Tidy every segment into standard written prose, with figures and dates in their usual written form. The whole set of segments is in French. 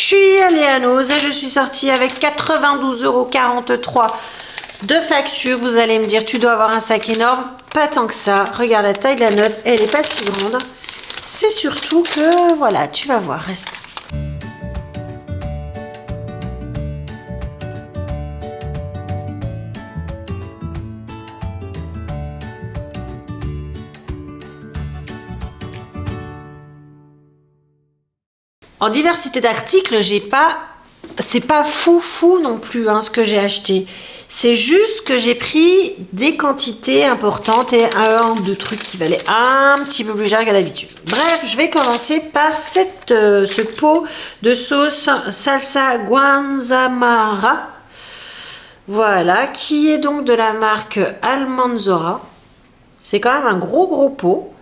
suis allée à Noz et je suis sortie avec 92,43 € de facture. Vous allez me dire, tu dois avoir un sac énorme. Pas tant que ça. Regarde la taille de la note, elle n'est pas si grande. C'est surtout que, voilà, tu vas voir, reste. En diversité d'articles, c'est pas fou non plus hein, ce que j'ai acheté. C'est juste que j'ai pris des quantités importantes et de trucs qui valaient un petit peu plus cher qu'à d'habitude. Bref, je vais commencer par ce pot de sauce salsa guanzamara. Voilà, qui est donc de la marque Almanzora. C'est quand même un gros pot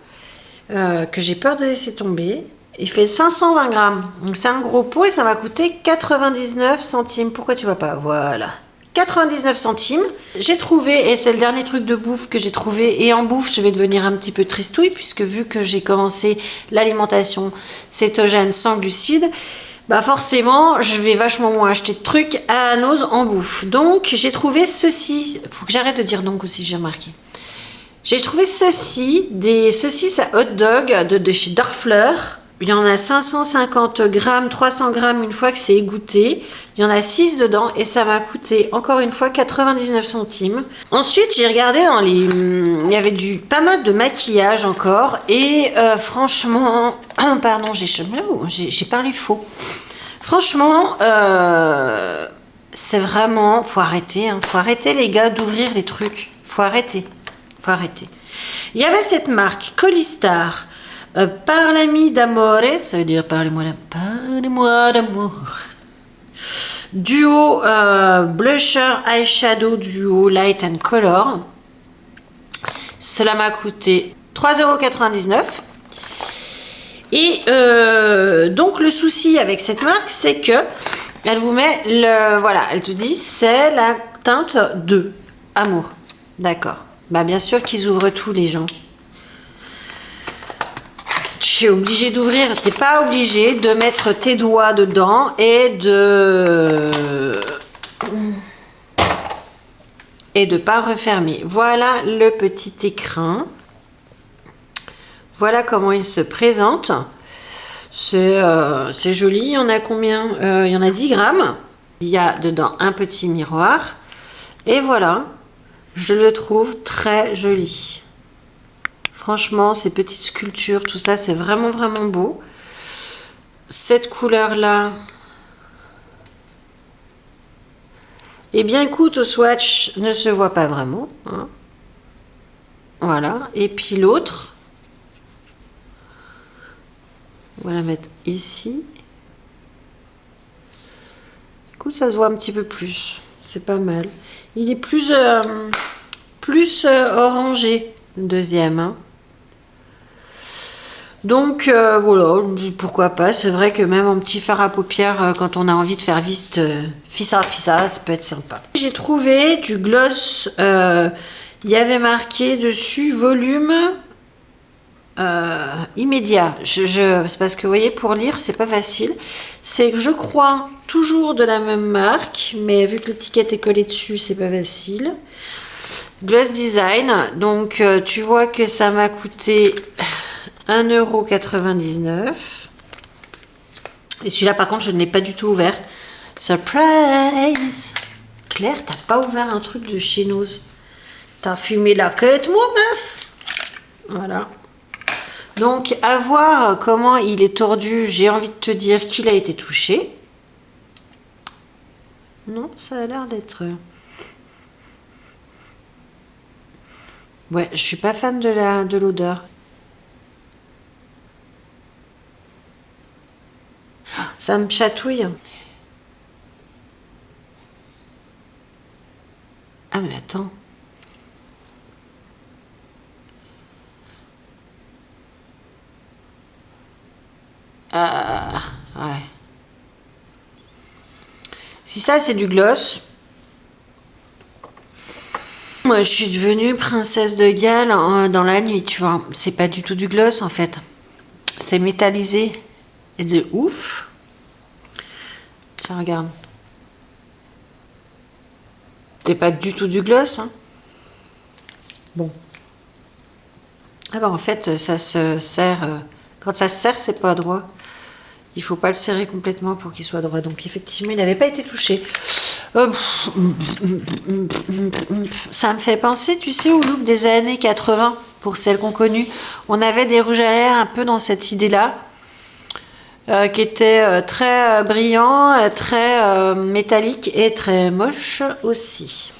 que j'ai peur de laisser tomber. Il fait 520 grammes. Donc c'est un gros pot et ça m'a coûté 99 centimes. Pourquoi tu vois pas? Voilà. 99 centimes. J'ai trouvé, et c'est le dernier truc de bouffe que j'ai trouvé. Et en bouffe, je vais devenir un petit peu tristouille, puisque vu que j'ai commencé l'alimentation cétogène sans glucides, bah forcément, je vais vachement moins acheter de trucs à Noz en bouffe. Donc j'ai trouvé ceci. Faut que j'arrête de dire donc aussi, j'ai remarqué. J'ai trouvé ceci, des saucisses à hot dog de chez Dorfler. Il y en a 550 grammes, 300 grammes une fois que c'est égoutté. Il y en a 6 dedans et ça m'a coûté encore une fois 99 centimes. Ensuite, j'ai regardé dans les... Il y avait pas mal de maquillage encore. Et franchement... Pardon, j'ai parlé faux. Franchement, c'est vraiment... Faut arrêter, hein. Faut arrêter les gars d'ouvrir les trucs. Faut arrêter. Il y avait cette marque Colistar. Parlami d'amore, ça veut dire parlez-moi d'amour. Duo blusher eyeshadow duo light and color. Cela m'a coûté 3,99 €. Et donc le souci avec cette marque, c'est que elle vous met elle te dit c'est la teinte de amour. D'accord. Bah bien sûr qu'ils ouvrent tous les gens. Tu es obligé d'ouvrir, t'es pas obligé de mettre tes doigts dedans et de pas refermer. Voilà le petit écrin. Voilà comment il se présente. C'est joli. Il y en a combien? Il y en a 10 grammes. Il y a dedans un petit miroir. Et voilà. Je le trouve très joli. Franchement, ces petites sculptures, tout ça, c'est vraiment beau. Cette couleur-là. Eh bien, écoute, au swatch ne se voit pas vraiment. Hein. Voilà. Et puis l'autre. On va la mettre ici. Écoute, ça se voit un petit peu plus. C'est pas mal. Il est plus orangé, le deuxième. Hein. Donc voilà, pourquoi pas. C'est vrai que même un petit fard à paupières, quand on a envie de faire fissa, ça peut être sympa. J'ai trouvé du gloss. Il y avait marqué dessus volume immédiat. C'est parce que vous voyez, pour lire, c'est pas facile. C'est que je crois toujours de la même marque, mais vu que l'étiquette est collée dessus, c'est pas facile. Gloss Design. Donc tu vois que ça m'a coûté 1,99 €. Et celui-là, par contre, je ne l'ai pas du tout ouvert. Surprise! Claire, t'as pas ouvert un truc de chez Noz. T'as fumé la queue, moi, meuf! Voilà. Donc, à voir comment il est tordu, j'ai envie de te dire qu'il a été touché. Non, ça a l'air d'être... Ouais, je suis pas fan de l'odeur. Ça me chatouille. Ah mais attends. Ouais. Si ça c'est du gloss. Moi je suis devenue princesse de Galles dans la nuit, tu vois. C'est pas du tout du gloss en fait. C'est métallisé. Et de ouf. Ça, regarde. C'est pas du tout du gloss, hein. Bon. Ah bah en fait, ça se serre... quand ça se serre, c'est pas droit. Il faut pas le serrer complètement pour qu'il soit droit. Donc effectivement, il n'avait pas été touché. Ça me fait penser, tu sais, au look des années 80, pour celles qu'on connu. On avait des rouges à lèvres un peu dans cette idée-là, qui était très brillant, très métallique et très moche aussi.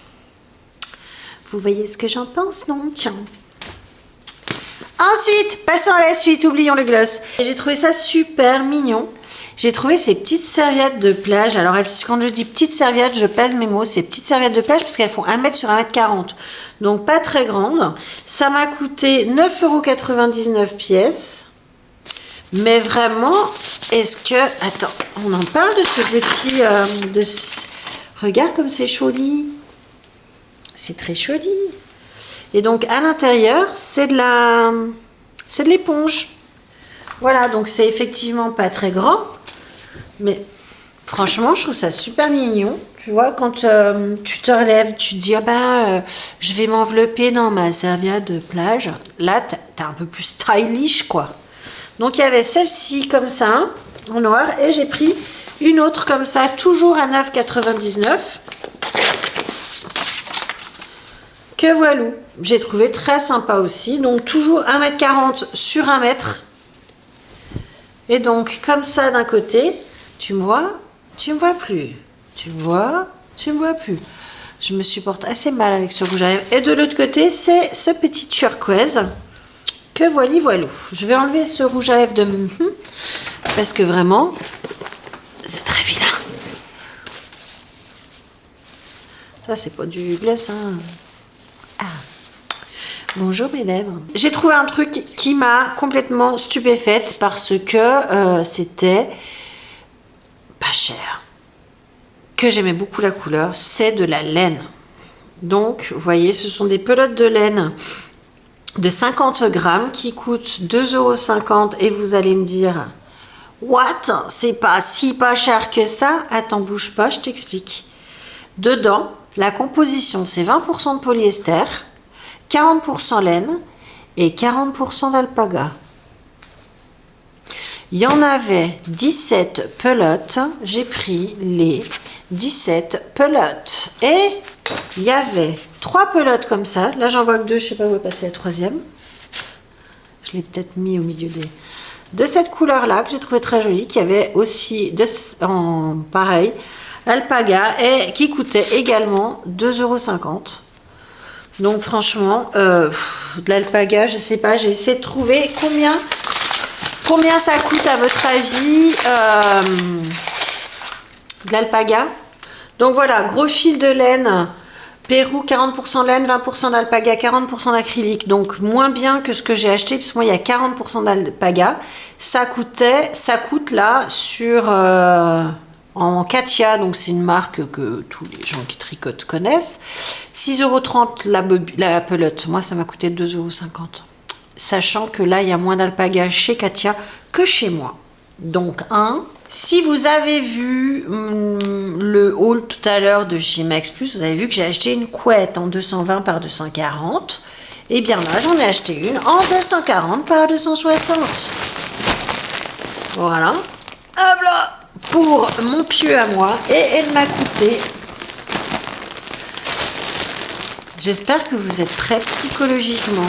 Vous voyez ce que j'en pense, donc? Ensuite, passons à la suite, oublions le gloss. J'ai trouvé ça super mignon. J'ai trouvé ces petites serviettes de plage. Alors, quand je dis petites serviettes, je pèse mes mots. Ces petites serviettes de plage parce qu'elles font 1 mètre sur 1,40 m. Donc, pas très grandes. Ça m'a coûté 9,99 € pièce. Mais vraiment, est-ce que... Attends, on en parle de ce petit... Regarde comme c'est joli. C'est très joli. Et donc, à l'intérieur, c'est de l'éponge. Voilà, donc c'est effectivement pas très grand. Mais franchement, je trouve ça super mignon. Tu vois, quand tu te relèves, tu te dis, ah bah, je vais m'envelopper dans ma serviette de plage. Là, t'es un peu plus stylish, quoi. Donc, il y avait celle-ci comme ça, en noir. Et j'ai pris une autre comme ça, toujours à 9,99 €. Que voilà. J'ai trouvé très sympa aussi. Donc, toujours 1,40 m sur 1 mètre. Et donc, comme ça d'un côté, tu me vois plus. Tu me vois plus. Je me supporte assez mal avec ce rouge à lèvres. Et de l'autre côté, c'est ce petit turquoise. Que voilà. Je vais enlever ce rouge à lèvres de... Parce que vraiment, c'est très vilain. Ça, c'est pas du gloss, hein. Ah. Bonjour mes lèvres. J'ai trouvé un truc qui m'a complètement stupéfaite parce que c'était pas cher. Que j'aimais beaucoup la couleur, c'est de la laine. Donc, vous voyez, ce sont des pelotes de laine de 50 grammes qui coûtent 2,50 € et vous allez me dire, what? C'est pas si pas cher que ça? Attends, bouge pas, je t'explique. Dedans, la composition, c'est 20% de polyester, 40% laine et 40% d'alpaga. Il y en avait 17 pelotes. J'ai pris les 17 pelotes. Et il y avait 3 pelotes comme ça. Là, j'en vois que 2. Je ne sais pas où est passé la troisième. Je l'ai peut-être mis au milieu de cette couleur-là que j'ai trouvé très jolie. Qui avait aussi, pareil, alpaga et qui coûtait également 2,50 €. Donc franchement, de l'alpaga, je sais pas, j'ai essayé de trouver combien ça coûte à votre avis de l'alpaga. Donc voilà, gros fil de laine, Pérou 40% laine, 20% d'alpaga, 40% d'acrylique. Donc moins bien que ce que j'ai acheté, puisque moi il y a 40% d'alpaga. Ça coûte là sur... en Katia, donc c'est une marque que tous les gens qui tricotent connaissent. 6,30 € la pelote. Moi, ça m'a coûté 2,50 €. Sachant que là, il y a moins d'alpaga chez Katia que chez moi. Donc, si vous avez vu le haul tout à l'heure de chez Max Plus, vous avez vu que j'ai acheté une couette en 220 par 240. Et bien là, j'en ai acheté une en 240 par 260. Voilà. Hop là! Pour mon pieu à moi, et elle m'a coûté, j'espère que vous êtes prêts psychologiquement,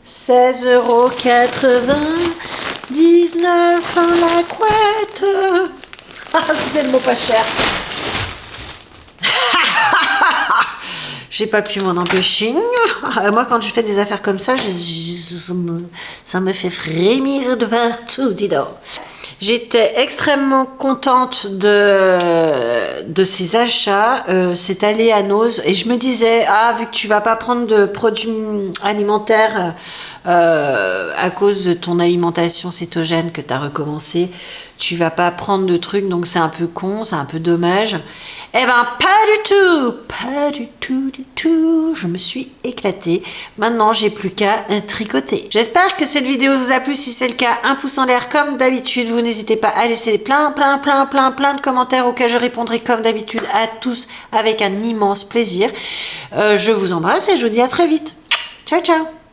16,99 € la couette. Ah, c'est tellement pas cher. J'ai pas pu m'en empêcher. Moi, quand je fais des affaires comme ça, ça me fait frémir de partout, dis donc. J'étais extrêmement contente de ces achats. C'est allé à Nose. Et je me disais, vu que tu vas pas prendre de produits alimentaires à cause de ton alimentation cétogène que tu as recommencé, tu vas pas prendre de trucs, donc c'est un peu con, c'est un peu dommage. Eh ben, pas du tout, je me suis éclatée. Maintenant, j'ai plus qu'à tricoter. J'espère que cette vidéo vous a plu. Si c'est le cas, un pouce en l'air comme d'habitude. Vous n'hésitez pas à laisser plein de commentaires auxquels je répondrai comme d'habitude à tous avec un immense plaisir. Je vous embrasse et je vous dis à très vite. Ciao, ciao.